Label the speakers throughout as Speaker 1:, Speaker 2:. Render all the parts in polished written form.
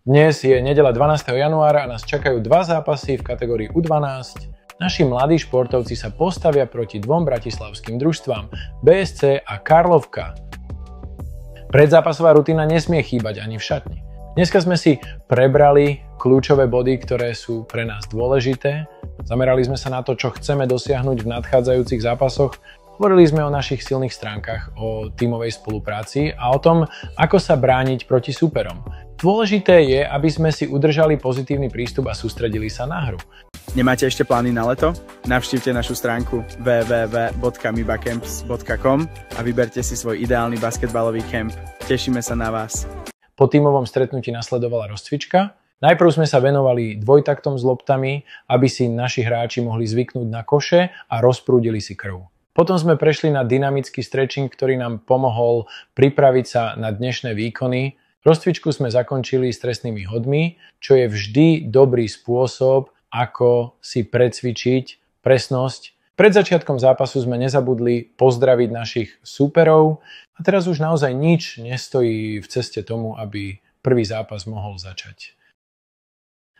Speaker 1: Dnes je nedeľa 12. januára a nás čakajú dva zápasy v kategórii U12. Naši mladí športovci sa postavia proti dvom bratislavským družstvám BSC a Karlovka. Predzápasová rutina nesmie chýbať ani v šatni. Dneska sme si prebrali kľúčové body, ktoré sú pre nás dôležité. Zamerali sme sa na to, čo chceme dosiahnuť v nadchádzajúcich zápasoch. Hovorili sme o našich silných stránkach, o tímovej spolupráci a o tom, ako sa brániť proti súperom. Dôležité je, aby sme si udržali pozitívny prístup a sústredili sa na hru.
Speaker 2: Nemáte ešte plány na leto? Navštívte našu stránku www.mibacamps.com a vyberte si svoj ideálny basketbalový kemp. Tešíme sa na vás.
Speaker 1: Po tímovom stretnutí nasledovala rozcvička. Najprv sme sa venovali dvojtaktom s loptami, aby si naši hráči mohli zvyknúť na koše a rozprúdili si krv. Potom sme prešli na dynamický stretching, ktorý nám pomohol pripraviť sa na dnešné výkony. Rozcvičku sme zakončili stresnými hodmi, čo je vždy dobrý spôsob, ako si precvičiť presnosť. Pred začiatkom zápasu sme nezabudli pozdraviť našich súperov a teraz už naozaj nič nestojí v ceste tomu, aby prvý zápas mohol začať.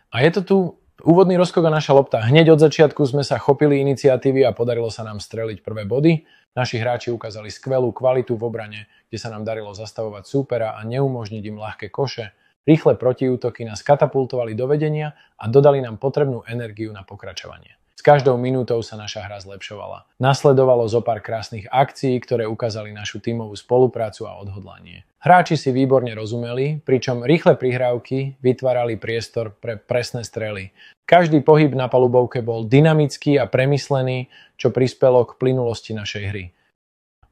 Speaker 1: A je to tu úvodný rozkok a naša lopta. Hneď od začiatku sme sa chopili iniciatívy a podarilo sa nám streliť prvé body. Naši hráči ukázali skvelú kvalitu v obrane, kde sa nám darilo zastavovať súpera a neumožniť im ľahké koše. Rýchle protiútoky nás katapultovali do vedenia a dodali nám potrebnú energiu na pokračovanie. S každou minútou sa naša hra zlepšovala. Nasledovalo zopár krásnych akcií, ktoré ukázali našu tímovú spoluprácu a odhodlanie. Hráči si výborne rozumeli, pričom rýchle prihrávky vytvárali priestor pre presné strely. Každý pohyb na palubovke bol dynamický a premyslený, čo prispelo k plynulosti našej hry.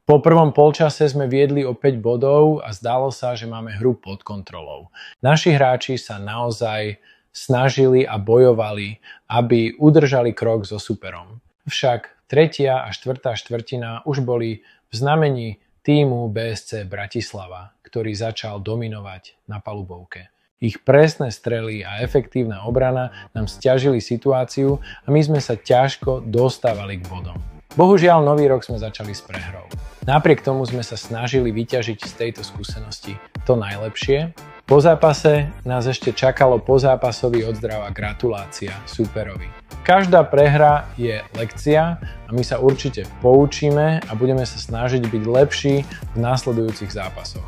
Speaker 1: Po prvom polčase sme viedli o 5 bodov a zdalo sa, že máme hru pod kontrolou. Naši hráči sa naozaj snažili a bojovali, aby udržali krok so superom. Však 3. a 4. štvrtina už boli v znamení tímu BSC Bratislava, ktorý začal dominovať na palubovke. Ich presné strely a efektívna obrana nám sťažili situáciu a my sme sa ťažko dostávali k bodom. Bohužiaľ, nový rok sme začali s prehrou. Napriek tomu sme sa snažili vyťažiť z tejto skúsenosti to najlepšie. Po zápase nás ešte čakalo pozápasový odzdrav a gratulácia súperovi. Každá prehra je lekcia a my sa určite poučíme a budeme sa snažiť byť lepší v následujúcich zápasoch.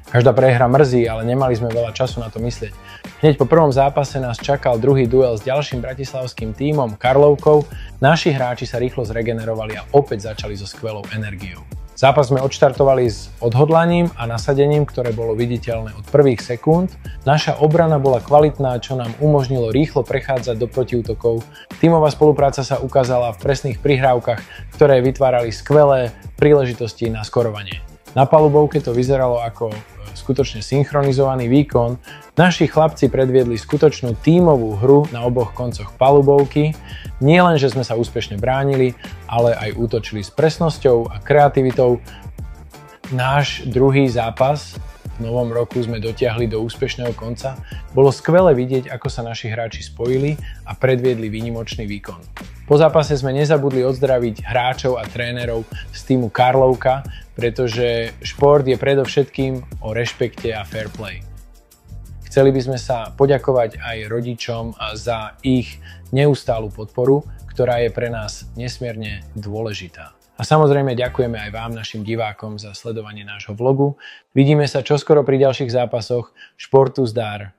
Speaker 1: Každá prehra mrzí, ale nemali sme veľa času na to myslieť. Hneď po prvom zápase nás čakal druhý duel s ďalším bratislavským tímom Karlovkou. Naši hráči sa rýchlo zregenerovali a opäť začali so skvelou energiou. Zápas sme odštartovali s odhodlaním a nasadením, ktoré bolo viditeľné od prvých sekúnd. Naša obrana bola kvalitná, čo nám umožnilo rýchlo prechádzať do protiútokov. Tímová spolupráca sa ukázala v presných prihrávkach, ktoré vytvárali skvelé príležitosti na skorovanie. Na palubovke to vyzeralo ako skutočne synchronizovaný výkon. Naši chlapci predviedli skutočnú tímovú hru na oboch koncoch palubovky. Nie len, že sme sa úspešne bránili, ale aj útočili s presnosťou a kreativitou. Náš druhý zápas v novom roku sme dotiahli do úspešného konca. Bolo skvelé vidieť, ako sa naši hráči spojili a predviedli výnimočný výkon. Po zápase sme nezabudli odzdraviť hráčov a trénerov z týmu Karlovka, pretože šport je predovšetkým o rešpekte a fair play. Chceli by sme sa poďakovať aj rodičom za ich neustálu podporu, ktorá je pre nás nesmierne dôležitá. A samozrejme ďakujeme aj vám, našim divákom, za sledovanie nášho vlogu. Vidíme sa čoskoro pri ďalších zápasoch. Športu zdar.